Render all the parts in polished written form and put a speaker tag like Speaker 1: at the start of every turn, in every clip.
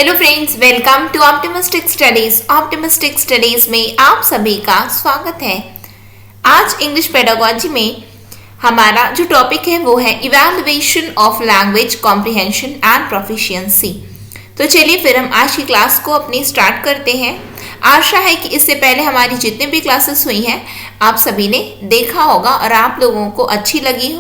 Speaker 1: Hello friends, welcome to optimistic studies. Optimistic studies में आप सभी का स्वागत है। आज इंग्लिश पेडागोजी में हमारा जो टॉपिक है वो है evaluation of language comprehension and proficiency. तो चलिए फिर हम आज की क्लास को अपनी स्टार्ट करते हैं। आशा है कि इससे पहले हमारी जितने भी क्लासेस हुई हैं आप सभी ने देखा होगा और आप लोगों को अच्छी लगी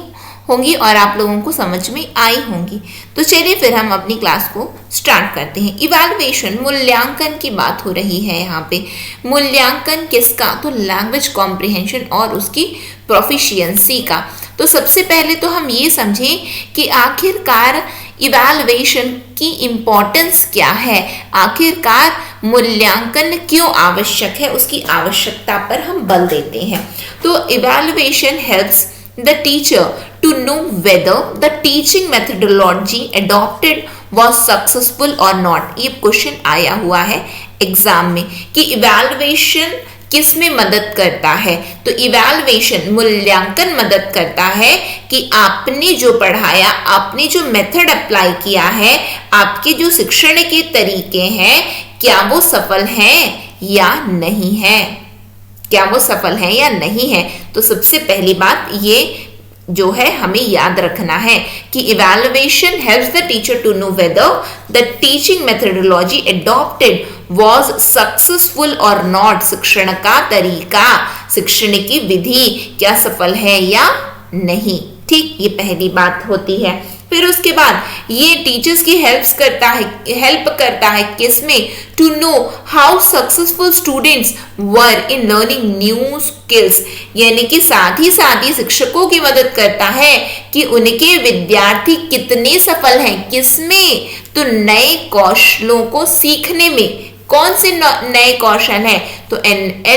Speaker 1: होंगी और आप लोगों को समझ में आई होंगी। तो चलिए फिर हम अपनी क्लास को स्टार्ट करते हैं। इवैल्यूएशन, मूल्यांकन की बात हो रही है यहाँ पे। मूल्यांकन किसका? तो लैंग्वेज कॉम्प्रिहेंशन और उसकी प्रोफिशिएंसी का। तो सबसे पहले तो हम ये समझें कि आखिरकार इवैल्यूएशन की इम्पोर्टेंस क्या है, आखिरकार मूल्यांकन क्यों आवश्यक है, उसकी आवश्यकता पर हम बल देते हैं। तो evaluation helps the teacher to know whether the teaching methodology adopted was successful or not। ये क्वेश्चन आया हुआ है एग्जाम में कि इवैल्यूएशन किस में मदद करता है। तो इवैल्यूएशन, मूल्यांकन मदद करता है कि आपने जो पढ़ाया, आपने जो मेथड अप्लाई किया है, आपके जो शिक्षण के तरीके हैं, क्या वो सफल हैं या नहीं है, क्या वो सफल है या नहीं है। तो सबसे पहली बात ये जो है हमें याद रखना है कि evaluation helps the teacher to know whether the teaching methodology adopted was successful और नॉट। शिक्षण का तरीका, शिक्षण की विधि क्या सफल है या नहीं। ठीक, ये पहली बात होती है। फिर उसके बाद ये टीचर्स की हेल्प करता है किसमें? To know how successful students were in learning new skills. यानी कि साथ ही शिक्षकों की मदद करता है कि उनके विद्यार्थी कितने सफल हैं, किसमें? तो नए कौशलों को सीखने में। कौन से नए कौशल हैं? तो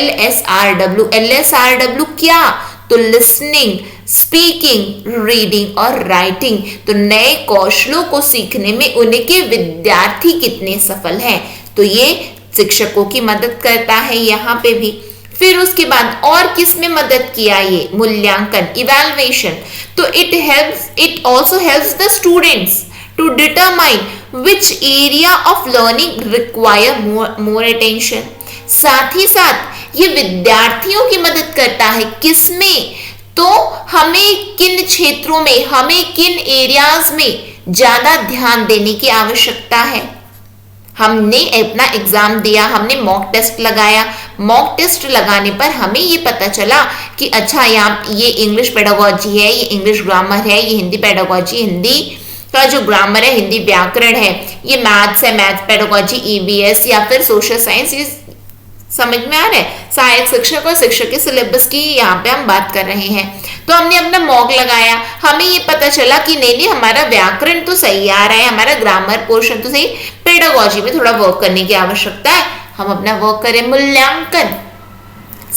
Speaker 1: LSRW क्या? तो लिसनिंग, स्पीकिंग, रीडिंग और राइटिंग। तो नए कौशलों को सीखने में उनके विद्यार्थी कितने सफल हैं, तो ये शिक्षकों की मदद करता है यहाँ पे भी। फिर उसके बाद और किस में मदद किया ये मूल्यांकन, इवैल्यूएशन? तो it also helps the students to determine which area of learning require more attention. साथ ही साथ ये विद्यार्थियों की मदद करता है किसमें? तो हमें किन क्षेत्रों में, हमें किन एरियाज में ज्यादा ध्यान देने की आवश्यकता है। हमने अपना एग्जाम दिया, हमने मॉक टेस्ट लगाया, मॉक टेस्ट लगाने पर हमें ये पता चला कि अच्छा यहाँ ये इंग्लिश पेडागोजी है, ये इंग्लिश ग्रामर है, ये हिंदी पेडागोजी, हिंदी का जो ग्रामर है, हिंदी व्याकरण है, ये मैथ्स है, मैथ पेडागोजी, EVS या फिर सोशल साइंस। ये समझ में आ रहा है? सहायक शिक्षक और शिक्षक के सिलेबस की यहाँ पे हम बात कर रहे हैं। तो हमने अपना मॉक लगाया, हमें ये पता चला कि नहीं हमारा व्याकरण तो सही आ रहा है, हमारा ग्रामर पोर्शन तो सही, पेडागोजी में थोड़ा वर्क करने की आवश्यकता है, हम अपना वर्क करें। मूल्यांकन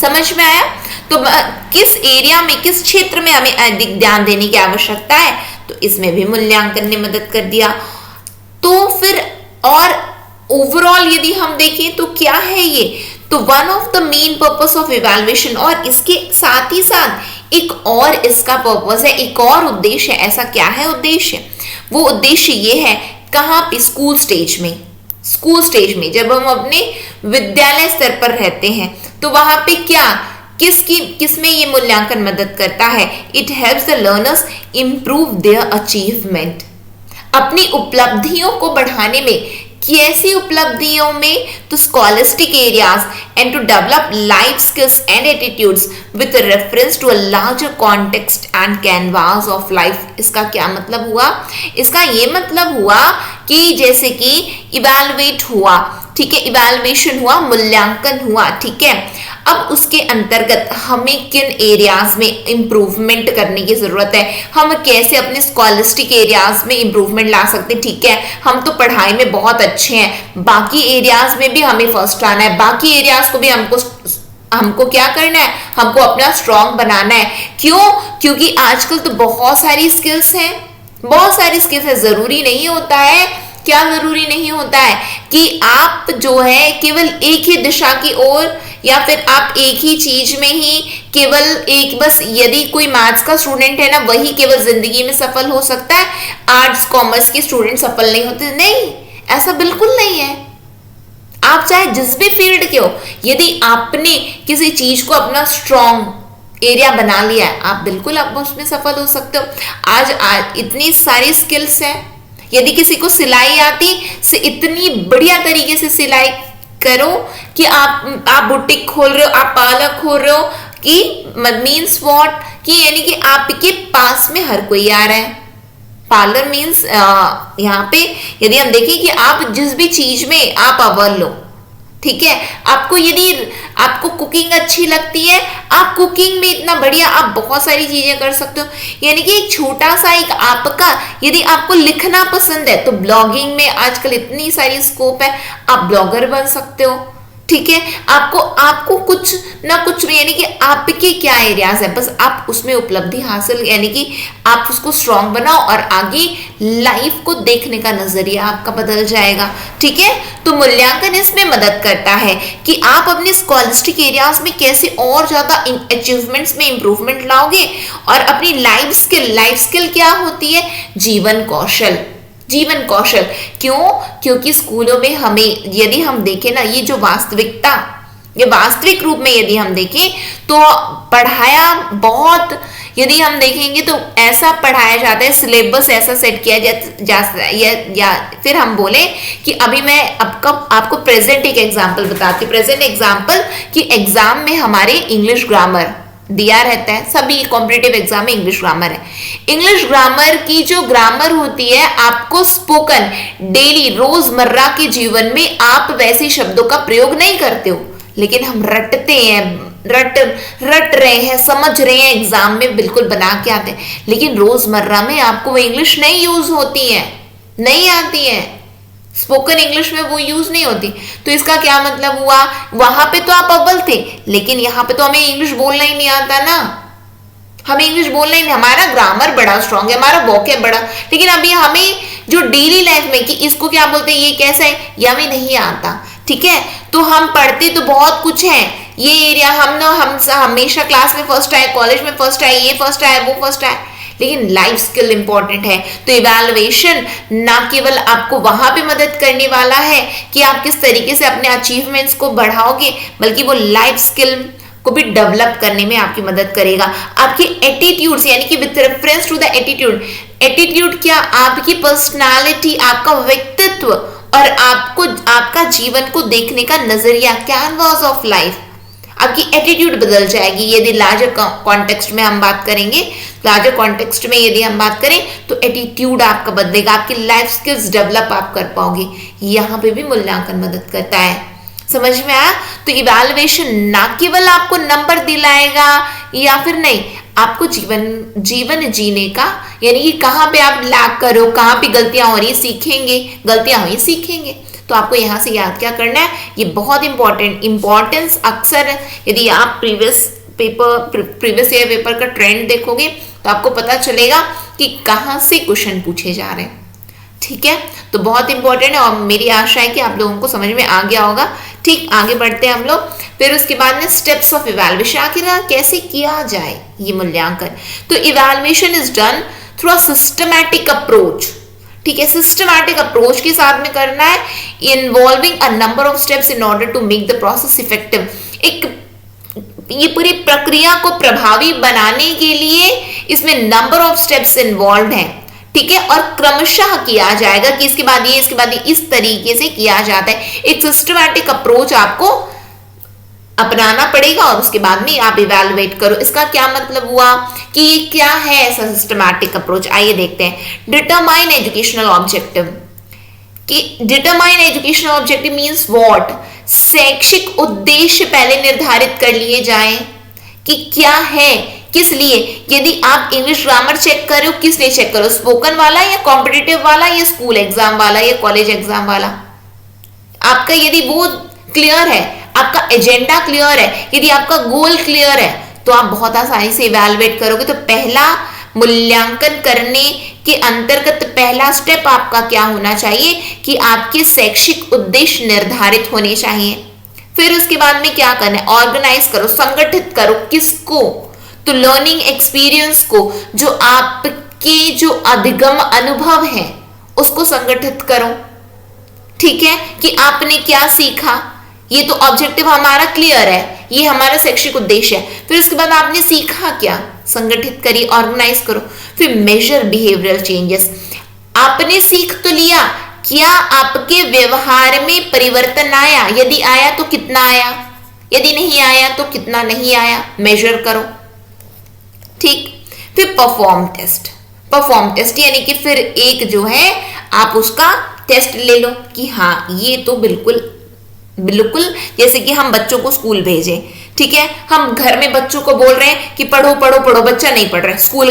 Speaker 1: समझ में आया? तो किस एरिया में, किस क्षेत्र में हमें अधिक ध्यान देने की आवश्यकता है, तो इसमें भी मूल्यांकन ने मदद कर दिया। तो फिर और ओवरऑल यदि हम देखें तो क्या है ये? तो one of the main purpose of evaluation, और इसके साथ ही साथ एक और इसका पर्पस है, एक और उद्देश्य है। ऐसा क्या है उद्देश्य? वो उद्देश्य ये है, कहाँ पे? स्कूल स्टेज में। स्कूल स्टेज में जब हम अपने विद्यालय स्तर पर रहते हैं तो वहां पे क्या, किसमें ये मूल्यांकन मदद करता है? It helps the learners improve their achievement. अपनी उपलब्धियों को बढ़ाने में। कैसी उपलब्धियों में? तो scholastic areas and to develop life skills and attitudes with reference to a larger context and canvas of life. इसका क्या मतलब हुआ? इसका ये मतलब हुआ कि जैसे कि इवैल्यूएट हुआ, ठीक है, इवैल्यूएशन हुआ, मूल्यांकन हुआ, ठीक है। अब उसके अंतर्गत हमें किन एरियाज में इंप्रूवमेंट करने की जरूरत है, हम कैसे अपने स्कॉलिस्टिक एरियाज में इंप्रूवमेंट ला सकते हैं। ठीक है, हम तो पढ़ाई में बहुत अच्छे हैं, बाकी एरियाज में भी हमें फर्स्ट आना है, बाकी एरियाज को भी हमको क्या करना है, हमको अपना स्ट्रॉन्ग बनाना है। क्यों? क्योंकि आजकल तो बहुत सारी स्किल्स हैं, बहुत सारी स्किल्स है। जरूरी नहीं होता है, क्या जरूरी नहीं होता है कि आप जो है केवल एक ही दिशा की ओर या फिर आप एक ही चीज में ही केवल एक, बस यदि कोई मैथ्स का स्टूडेंट है ना वही केवल जिंदगी में सफल हो सकता है, आर्ट्स कॉमर्स के स्टूडेंट सफल नहीं होते, नहीं, ऐसा बिल्कुल नहीं है। आप चाहे जिस भी फील्ड के हो, यदि आपने किसी चीज को अपना स्ट्रॉन्ग एरिया बना लिया है, आप बिल्कुल आप उसमें सफल हो सकते हो। आज इतनी सारी स्किल्स हैं। यदि किसी को सिलाई आती, से इतनी बढ़िया तरीके से सिलाई करो कि आप बुटीक खोल रहे हो, आप पार्लर खोल रहे हो, कि मीन्स व्हाट, कि यानी कि आपके पास में हर कोई आ रहा है। पार्लर मीन्स यहाँ पे यदि हम देखें कि आप जिस भी चीज में आप अव्वल लो, ठीक है, आपको यदि आपको कुकिंग अच्छी लगती है, आप कुकिंग में इतना बढ़िया आप बहुत सारी चीजें कर सकते हो। यानी कि एक छोटा सा एक आपका, यदि आपको लिखना पसंद है तो ब्लॉगिंग में आजकल इतनी सारी स्कोप है, आप ब्लॉगर बन सकते हो। ठीक है, आपको कुछ ना कुछ यानी कि आपके क्या एरियाज है, बस आप उसमें उपलब्धि हासिल, यानी कि आप उसको स्ट्रांग बनाओ और आगे लाइफ को देखने का नजरिया आपका बदल जाएगा। ठीक है, तो मूल्यांकन इसमें मदद करता है कि आप अपने स्कॉलिस्टिक एरियाज में कैसे और ज्यादा अचीवमेंट्स में इंप्रूवमेंट लाओगे, और अपनी लाइफ स्किल क्या होती है? जीवन कौशल। जीवन कौशल क्यों? क्योंकि स्कूलों में हमें यदि हम देखें ना, ये जो वास्तविकता, ये वास्तविक रूप में यदि हम देखें तो पढ़ाया बहुत, यदि हम देखेंगे तो ऐसा पढ़ाया जाता है, सिलेबस ऐसा सेट किया जाता है, या फिर हम बोले कि अभी मैं आपको प्रेजेंट एक एग्जांपल बताती हूँ। प्रेजेंट एग्जांपल कि एग्जाम में हमारे इंग्लिश ग्रामर दिया रहता है, सभी कॉम्पिटिटिव एग्जाम में इंग्लिश ग्रामर है। इंग्लिश ग्रामर की जो ग्रामर होती है, आपको स्पोकन डेली रोजमर्रा के जीवन में आप वैसे शब्दों का प्रयोग नहीं करते हो, लेकिन हम रटते हैं, रट रहे हैं, समझ रहे हैं, एग्जाम में बिल्कुल बना के आते हैं, लेकिन रोजमर्रा में आपको वो इंग्लिश नहीं यूज होती है, नहीं आती है, स्पोकन इंग्लिश में वो यूज नहीं होती। तो इसका क्या मतलब हुआ? वहां पे तो आप अव्वल थे, लेकिन यहाँ पे तो हमें इंग्लिश बोलना ही नहीं आता ना, हमें इंग्लिश बोलना ही नहीं, हमारा ग्रामर बड़ा स्ट्रांग है, हमारा वोकैब बड़ा, लेकिन अभी हमें जो डेली लाइफ में कि इसको क्या बोलते हैं, ये कैसा है, ये हमें नहीं आता। ठीक है, तो हम पढ़ते तो बहुत कुछ है, ये एरिया हम हमेशा क्लास में फर्स्ट आए, कॉलेज में फर्स्ट आए, ये फर्स्ट आए, वो फर्स्ट आए, लेकिन लाइफ स्किल इंपॉर्टेंट है। तो इवैल्यूएशन ना केवल आपको वहां पे मदद करने वाला है कि आप किस तरीके से अपने अचीवमेंट्स को बढ़ाओगे, बल्कि वो लाइफ स्किल को भी डेवलप करने में आपकी मदद करेगा। आपके एटीट्यूड्स, यानी कि with reference to the attitude क्या? आपकी पर्सनालिटी, आपका व्यक्तित्व और आपका जीवन को देखने का नजरिया, कैनवास ऑफ लाइफ, आपकी एटीट्यूड बदल जाएगी। यदि लार्जर कॉन्टेक्स्ट में हम बात करेंगे, लार्जर कॉन्टेक्स्ट में यदि हम बात करें तो एटीट्यूड आपका बदलेगा, आपकी लाइफ स्किल्स डेवलप आप कर पाओगे। यहाँ पे भी मूल्यांकन मदद करता है। समझ में आया? तो इवैल्यूएशन ना केवल आपको नंबर दिलाएगा या फिर नहीं, आपको जीवन जीने का, यानी कि कहाँ पे आप लैग करो, कहाँ पे गलतियां हो रही सीखेंगे। तो आपको यहाँ से याद क्या करना है, ये बहुत इंपॉर्टेंस अक्सर, यदि आप प्रीवियस ईयर पेपर का ट्रेंड देखोगे तो आपको पता चलेगा कि कहाँ से क्वेश्चन पूछे जा रहे हैं। ठीक है, तो बहुत इंपॉर्टेंट है और मेरी आशा है कि आप लोगों को समझ में आ गया होगा। ठीक, आगे बढ़ते हैं हम लोग। फिर उसके बाद में स्टेप्स ऑफ इवैल्यूएशन, आखिर कैसे किया जाए ये मूल्यांकन। तो evaluation is done through a systematic approach. ठीक है, सिस्टमैटिक अप्रोच के साथ में करना है, involving a number of steps in order to make the process effective. ये पूरी प्रक्रिया को प्रभावी बनाने के लिए इसमें नंबर ऑफ स्टेप्स इन्वॉल्व हैं। ठीक है, और क्रमशः किया जाएगा कि इसके बाद ये इस तरीके से किया जाता है। एक सिस्टमैटिक अप्रोच आपको अपनाना पड़ेगा और उसके बाद में आप इवैल्यूएट करो। इसका क्या मतलब हुआ कि ये क्या है ऐसा सिस्टमैटिक अप्रोच? आइए देखते हैं। डिटरमाइन एजुकेशनल ऑब्जेक्टिव, कि determine educational objective means what? शैक्षिक उद्देश्य पहले निर्धारित कर लिए जाएं कि क्या है, किस लिए। यदि आप इंग्लिश ग्रामर चेक करो, किस लिए चेक करो? स्पोकन वाला या कॉम्पिटिटिव वाला या स्कूल एग्जाम वाला या कॉलेज एग्जाम वाला? आपका यदि वो क्लियर है, आपका एजेंडा क्लियर है, यदि आपका गोल क्लियर है, तो आप बहुत आसानी से इवैल्यूएट करोगे। तो पहला मूल्यांकन करने के अंतर्गत पहला स्टेप आपका क्या होना चाहिए कि आपके शैक्षिक उद्देश्य निर्धारित होने चाहिए। फिर उसके बाद में क्या करना है? ऑर्गेनाइज करो, संगठित करो। किसको? तो लर्निंग एक्सपीरियंस को, जो आपके जो अधिगम अनुभव है उसको संगठित करो। ठीक है, कि आपने क्या सीखा, ये तो ऑब्जेक्टिव हमारा क्लियर है, ये हमारा शैक्षिक उद्देश्य है। फिर उसके बाद आपने सीखा क्या, संगठित करिए, ऑर्गेनाइज करो। फिर मेजर बिहेवियरल चेंजेस, आपने सीख तो लिया, क्या आपके व्यवहार में परिवर्तन आया, यदि आया तो कितना आया, यदि नहीं आया तो कितना नहीं आया, मेजर करो। ठीक, फिर परफॉर्म टेस्ट, परफॉर्म टेस्ट यानी कि फिर एक जो है आप उसका टेस्ट ले लो कि हाँ ये तो बिल्कुल बिल्कुल, जैसे कि हम बच्चों को स्कूल भेजें, ठीक है, हम घर में बच्चों को बोल रहे हैं कि पढ़ो पढ़ो पढ़ो, बच्चा नहीं पढ़ रहा है, स्कूल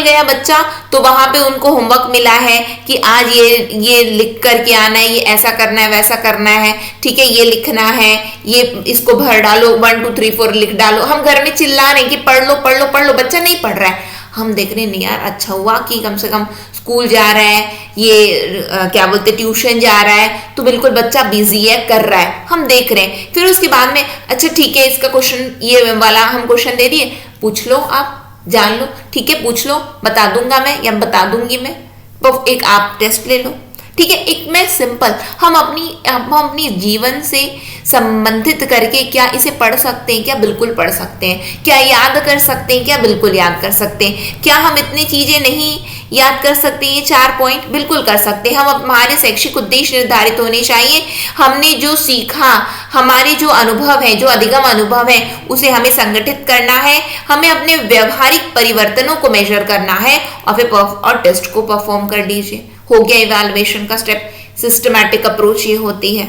Speaker 1: गया बच्चा तो वहां पे उनको होमवर्क मिला है कि आज ये लिख करके आना है, ये ऐसा करना है, वैसा करना है, ठीक है, ये लिखना है, ये इसको भर डालो, 1 2 3 4 लिख डालो। हम घर में चिल्ला रहे हैं कि पढ़ लो पढ़ लो पढ़ लो, बच्चा नहीं पढ़ रहा है। हम देख रहे नहीं यार, अच्छा हुआ कि कम से कम स्कूल जा रहा है, ये क्या बोलते ट्यूशन जा रहा है, तो बिल्कुल बच्चा बिजी है, कर रहा है, हम देख रहे हैं। फिर उसके बाद में अच्छा ठीक है, इसका क्वेश्चन ये वाला हम क्वेश्चन दे दिए, पूछ लो, आप जान लो, ठीक है, पूछ लो, बता दूंगा मैं या बता दूंगी मैं, तो एक आप टेस्ट ले लो, ठीक है। एक में सिंपल हम अपनी जीवन से संबंधित करके क्या इसे पढ़ सकते हैं, क्या बिल्कुल पढ़ सकते हैं, क्या याद कर सकते हैं, क्या बिल्कुल याद कर सकते हैं, क्या हम इतनी चीजें नहीं याद कर सकते हैं, ये 4 पॉइंट बिल्कुल कर सकते हैं। हम हमारे शैक्षिक उद्देश्य निर्धारित होने चाहिए, हमने जो सीखा, हमारे जो अनुभव है, जो अधिगम अनुभव है, उसे हमें संगठित करना है, हमें अपने व्यवहारिक परिवर्तनों को मेजर करना है और फिर और टेस्ट को परफॉर्म कर लीजिए। हो गया इवैल्यूएशन का स्टेप, सिस्टमैटिक अप्रोच ये होती है,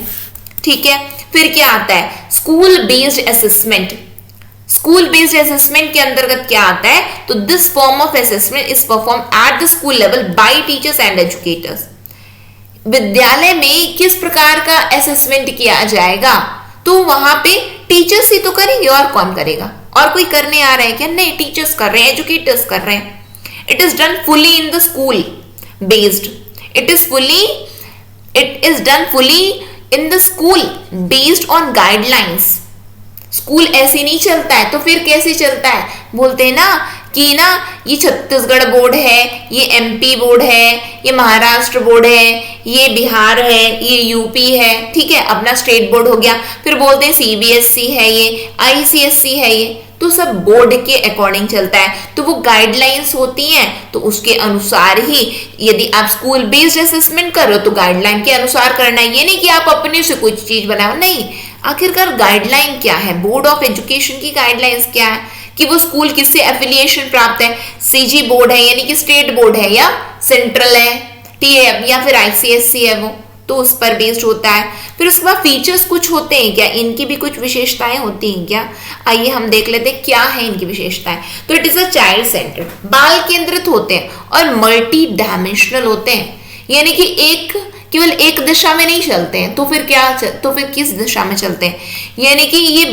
Speaker 1: ठीक है। फिर क्या आता है, school based assessment. School based assessment के अंतर्गत क्या आता है, तो this form of assessment is perform at the school level by teachers and educators. विद्यालय में किस प्रकार का असेसमेंट किया जाएगा, तो वहां पे टीचर्स ही तो करेंगे, और कौन करेगा, और कोई करने आ रहा है क्या, नहीं, टीचर्स कर रहे हैं, एजुकेटर्स कर रहे हैं। It is done fully in the school based, it is done fully in the school based on guidelines। School ऐसे नहीं चलता है, तो फिर कैसे चलता है, बोलते हैं ना कि ना ये छत्तीसगढ़ बोर्ड है, ये एमपी बोर्ड है, ये महाराष्ट्र बोर्ड है, ये बिहार है, ये यूपी है, ठीक है, अपना स्टेट बोर्ड हो गया, फिर बोलते हैं सीबीएसई है, ये आईसीएसई है, ये तो सब बोर्ड के अकॉर्डिंग चलता है। तो वो गाइडलाइंस होती हैं, तो उसके अनुसार ही यदि आप स्कूल बेस्ड असेसमेंट कर रहे हो तो गाइडलाइन के अनुसार करना है, ये नहीं कि आप अपने से कुछ चीज बनाओ, नहीं। आखिरकार गाइडलाइन क्या है, बोर्ड ऑफ एजुकेशन की गाइडलाइंस क्या है, कि वो स्कूल किससे एफिलिएशन प्राप्त है, सीजी बोर्ड है यानी कि स्टेट बोर्ड है, या सेंट्रल है, टीए या फिर आईसीएससी है, वो तो उस पर बेस्ड होता है। फिर उसके बाद फीचर्स कुछ होते हैं क्या, इनकी भी कुछ विशेषताएं होती हैं क्या, आइए हम देख लेते हैं क्या है इनकी विशेषताएं। तो it is a child centred, बाल केंद्रित होते हैं और मल्टी डायमेंशनल होते हैं, यानी कि केवल एक दिशा में नहीं चलते हैं, तो फिर किस दिशा में चलते हैं, यानी कि ये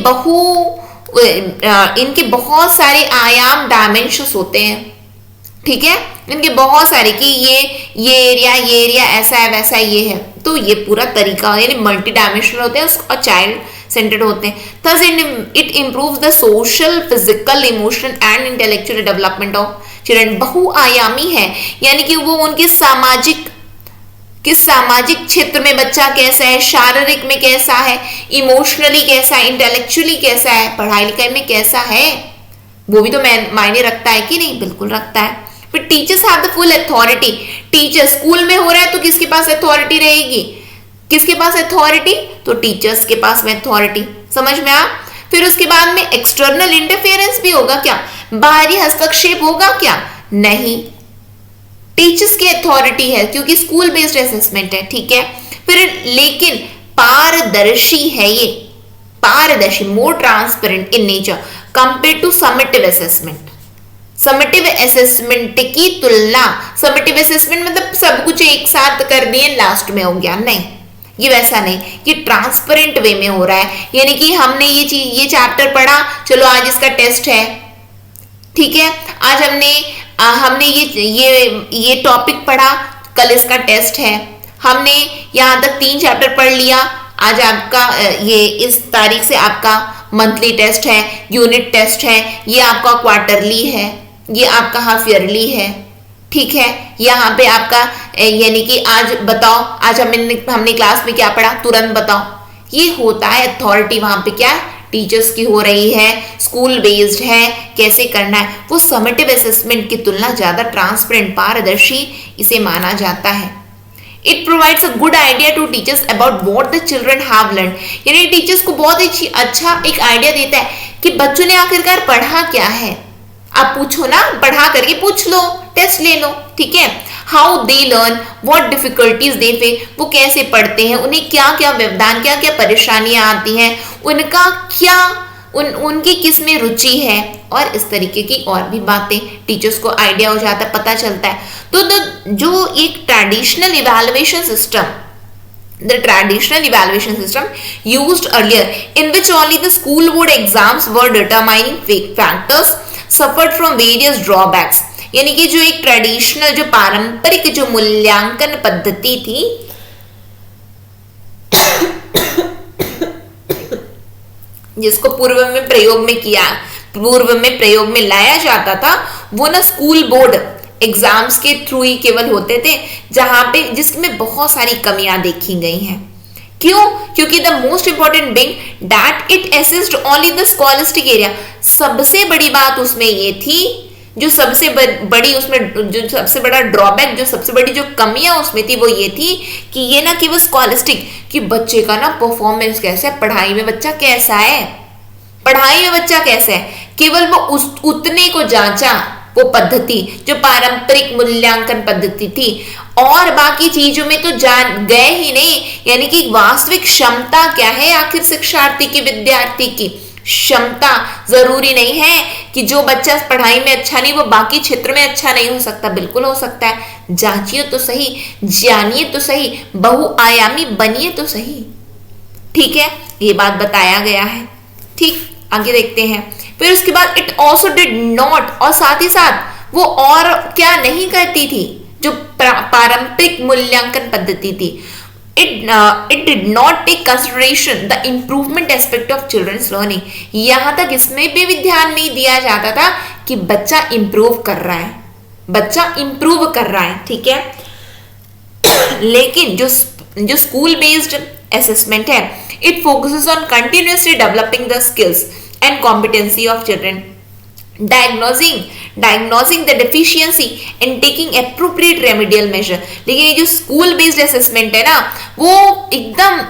Speaker 1: इनके बहुत सारे आयाम डायमेंशंस होते हैं, ठीक है, इनके बहुत सारे कि ये एरिया ऐसा है वैसा ये है, तो ये पूरा तरीका यानी मल्टी डायमेंशनल होते हैं और चाइल्ड सेंटर्ड होते हैं। Thus it improves the social, physical, emotional and intellectual development of children. बहुआयामी है, यानी कि वो उनके सामाजिक क्षेत्र में बच्चा कैसा है, शारीरिक में कैसा है, इमोशनली कैसा है, इंटेलेक्चुअली कैसा है, पढ़ाई लिखाई में कैसा है, वो भी तो मायने रखता है कि नहीं, बिल्कुल रखता है। फिर teachers have the full authority. Teacher school में हो रहा है तो किसके पास अथॉरिटी रहेगी, किसके पास अथॉरिटी, तो टीचर्स के पास में अथॉरिटी, समझ में आ। फिर उसके बाद में एक्सटर्नल इंटरफेरेंस भी होगा क्या, बाहरी हस्तक्षेप होगा क्या, नहीं, टीचर्स की अथॉरिटी है क्योंकि स्कूल बेस्ड असेसमेंट है, ठीक है। फिर लेकिन पारदर्शी है, ये पारदर्शी, more transparent in nature compare to summative assessment. Summative assessment की तुलना, समेटिव असेसमेंट मतलब सब कुछ एक साथ कर दिए लास्ट में हो गया, नहीं, ये वैसा नहीं, ये ट्रांसपेरेंट वे में हो रहा है, यानी कि हमने ये चैप्टर पढ़ा, चलो आज इसका टेस्ट है, ठीक है, आज हमने ये टॉपिक पढ़ा, कल इसका टेस्ट है, हमने यहाँ तक 3 चैप्टर पढ़ लिया, आज आपका ये इस तारीख से आपका मंथली टेस्ट है, यूनिट टेस्ट है, ये आपका क्वार्टरली है, ये आपका हाफ ईयरली है, ठीक है, यहाँ पे आपका यानी कि आज बताओ, आज हमने क्लास में क्या पढ़ा, तुरंत बताओ, ये होता है अथॉरिटी। वहां पे क्या टीचर्स की हो रही है, स्कूल बेस्ड है, कैसे करना है। वो समेटिव असेसमेंट की तुलना ज्यादा ट्रांसपेरेंट, पारदर्शी इसे माना जाता है। It provides a good idea to teachers about what the children have learn, यानी टीचर्स को बहुत ही अच्छा एक आइडिया देता है कि बच्चों ने आखिरकार पढ़ा क्या है। आप पूछो ना, पढ़ा करके पूछ लो, टेस्ट ले लो, ठीक है। How they learn, what difficulties they face, वो कैसे पढ़ते हैं, उन्हें क्या क्या व्यवधान, क्या क्या परेशानियां आती हैं, उनका क्या उनकी किस में रुचि है, और इस तरीके की और भी बातें टीचर्स को आइडिया हो जाता है, पता चलता है। तो जो एक traditional evaluation system, the traditional evaluation system used earlier in which only the school board exams were determining factors suffered from various drawbacks, यानी कि जो एक ट्रेडिशनल, जो पारंपरिक जो मूल्यांकन पद्धति थी जिसको पूर्व में प्रयोग में लाया जाता था, वो ना स्कूल बोर्ड एग्जाम्स के थ्रू ही केवल होते थे, जहां पे जिसमें बहुत सारी कमियां देखी गई हैं। क्यों? क्योंकि the most important being that it assist only the scholastic area, सबसे बड़ी बात उसमें ये थी, जो सबसे बड़ी उसमें जो सबसे बड़ा ड्रॉबैक, जो सबसे बड़ी जो कमियां उसमें थी, वो ये थी कि ये ना केवल स्कॉलिस्टिक, कि बच्चे का ना परफॉर्मेंस कैसा है, पढ़ाई में बच्चा कैसा है, केवल वो उतने को जांचा, वो पद्धति जो पारंपरिक मूल्यांकन पद्धति थी, और बाकी चीजों में तो जान गए ही नहीं। यानी कि वास्तविक क्षमता क्या है आखिर विद्यार्थी की क्षमता, जरूरी नहीं है कि जो बच्चा पढ़ाई में अच्छा नहीं वो बाकी क्षेत्र में अच्छा नहीं हो सकता, बिल्कुल हो सकता है। जांचिए तो सही, जानिए तो सही, बहुआयामी बनिए तो सही, ठीक है, ये बात बताया गया है। ठीक, आगे देखते हैं। फिर उसके बाद इट ऑल्सो डिड नॉट, और साथ ही साथ वो और क्या नहीं करती थी, जो पारंपरिक मूल्यांकन पद्धति थी, it did not take consideration the improvement aspect of children's learning, यहां तक इसमें भी ध्यान नहीं दिया जाता था कि बच्चा इंप्रूव कर रहा है, ठीक है। लेकिन जो स्कूल बेस्ड असेसमेंट है, it focuses on continuously developing the skills and competency of children, diagnosing the deficiency and taking appropriate remedial measure। लेकिन ये जो स्कूल बेस्ड असेसमेंट है ना, वो एकदम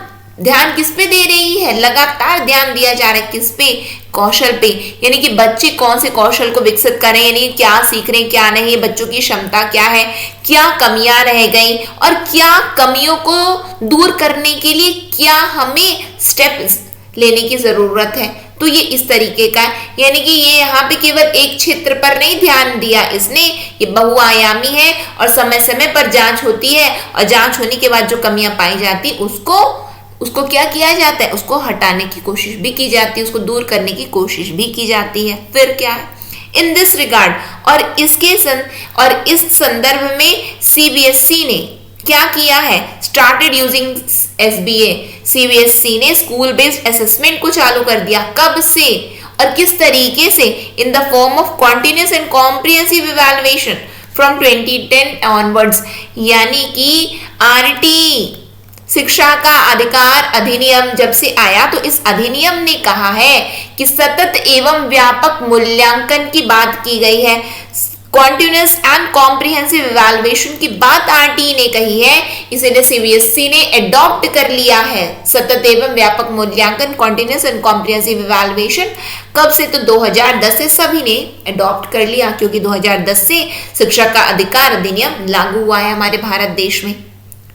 Speaker 1: ध्यान किस पे दे रही है, लगातार ध्यान दिया जा रहा है किस पे, कौशल पे, यानी कि बच्चे कौन से कौशल को विकसित करें, यानी क्या सीख रहे हैं क्या नहीं, बच्चों की क्षमता क्या है, क्या कमियां रह गई, और क्या कमियों को दूर करने के लिए क्या हमें स्टेप्स लेने की जरूरत है। तो ये इस तरीके का, यानी कि ये यहाँ पे केवल एक क्षेत्र पर नहीं ध्यान दिया इसने, ये बहुआयामी है, और समय समय पर जांच होती है, और जांच होने के बाद जो कमियां पाई जाती उसको क्या किया जाता है, उसको हटाने की कोशिश भी की जाती है, उसको दूर करने की कोशिश भी की जाती है। फिर क्या है इन दिस रिगार्ड, और इस संदर्भ में सीबीएसई ने क्या किया है, स्टार्टेड यूजिंग एसबीए, सीबीएसई ने स्कूल बेस्ड असेसमेंट को चालू कर दिया। कब से और किस तरीके से? In the form of continuous and comprehensive evaluation from 2010 onwards, यानी कि आरटी शिक्षा का अधिकार अधिनियम जब से आया, तो इस अधिनियम ने कहा है कि सतत एवं व्यापक मूल्यांकन की बात की गई है, कॉन्टिन्यूअस एंड कॉम्प्रिहेंसिव इवैल्यूएशन की बात आरटी ने कही है, इसलिए सीबीएसई ने एडॉप्ट कर लिया है सतत एवं व्यापक मूल्यांकन, कॉन्टिन्यूअस एंड कॉम्प्रिहेंसिव इवैल्यूएशन। कब से? तो 2010 से सभी ने एडॉप्ट कर लिया, क्योंकि 2010 से शिक्षा का अधिकार अधिनियम लागू हुआ है हमारे भारत देश में।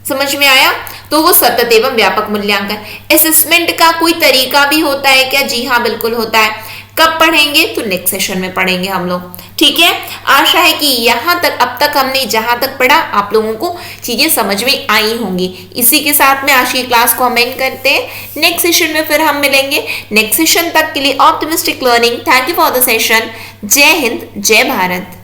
Speaker 1: समझ में आया? तो वो सतत एवं व्यापक मूल्यांकन असेसमेंट का कोई तरीका भी होता है क्या? जी हाँ, बिल्कुल होता है। कब पढ़ेंगे? तो नेक्स्ट सेशन में पढ़ेंगे हम लोग, ठीक है। आशा है कि यहाँ तक, अब तक हमने जहां तक पढ़ा, आप लोगों को चीजें समझ में आई होंगी। इसी के साथ में आज की क्लास को हम एंड करते हैं। नेक्स्ट सेशन में फिर हम मिलेंगे। नेक्स्ट सेशन तक के लिए optimistic learning. Thank you for the session. जय हिंद, जय भारत।